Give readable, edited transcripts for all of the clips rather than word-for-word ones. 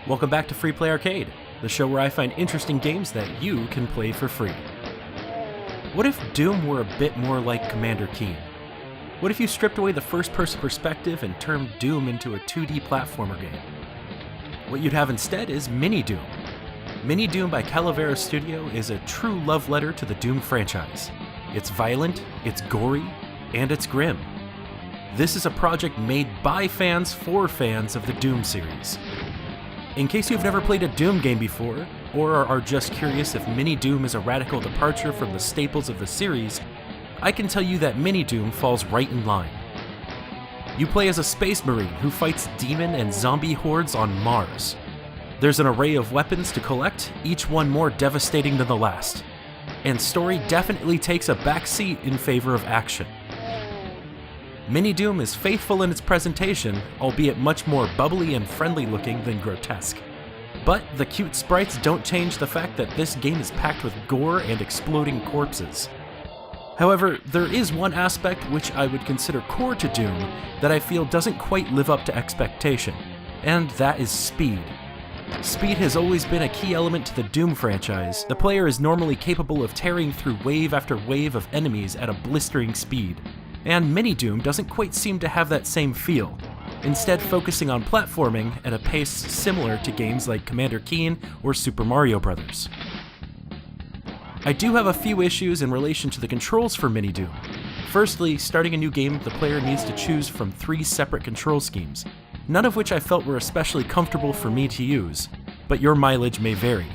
Welcome back to Free Play Arcade, the show where I find interesting games that you can play for free. What if Doom were a bit more like Commander Keen? What if you stripped away the first-person perspective and turned Doom into a 2D platformer game? What you'd have instead is miniDoom. miniDoom by Calavera Studio is a true love letter to the Doom franchise. It's violent, it's gory, and it's grim. This is a project made by fans for fans of the Doom series. In case you've never played a Doom game before, or are just curious if miniDoom is a radical departure from the staples of the series, I can tell you that miniDoom falls right in line. You play as a space marine who fights demon and zombie hordes on Mars. There's an array of weapons to collect, each one more devastating than the last. And story definitely takes a backseat in favor of action. miniDoom is faithful in its presentation, albeit much more bubbly and friendly looking than grotesque. But the cute sprites don't change the fact that this game is packed with gore and exploding corpses. However, there is one aspect which I would consider core to Doom that I feel doesn't quite live up to expectation, and that is speed. Speed has always been a key element to the Doom franchise. The player is normally capable of tearing through wave after wave of enemies at a blistering speed. And miniDoom doesn't quite seem to have that same feel, instead focusing on platforming at a pace similar to games like Commander Keen or Super Mario Bros. I do have a few issues in relation to the controls for miniDoom. Firstly, starting a new game, the player needs to choose from 3 separate control schemes, none of which I felt were especially comfortable for me to use, but your mileage may vary.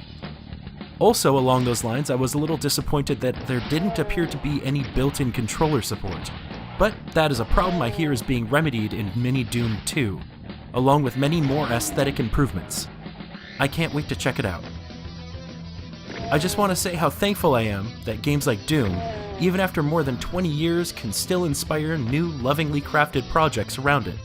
Also along those lines, I was a little disappointed that there didn't appear to be any built-in controller support. But that is a problem I hear is being remedied in miniDoom 2, along with many more aesthetic improvements. I can't wait to check it out. I just want to say how thankful I am that games like Doom, even after more than 20 years, can still inspire new, lovingly crafted projects around it.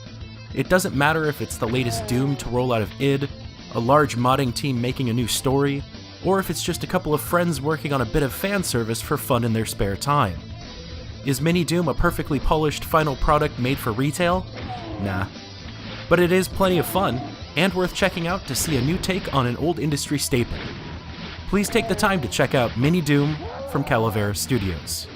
It doesn't matter if it's the latest Doom to roll out of id, a large modding team making a new story, or if it's just a couple of friends working on a bit of fan service for fun in their spare time. Is miniDoom a perfectly polished final product made for retail? Nah. But it is plenty of fun, and worth checking out to see a new take on an old industry staple. Please take the time to check out miniDoom from Calavera Studios.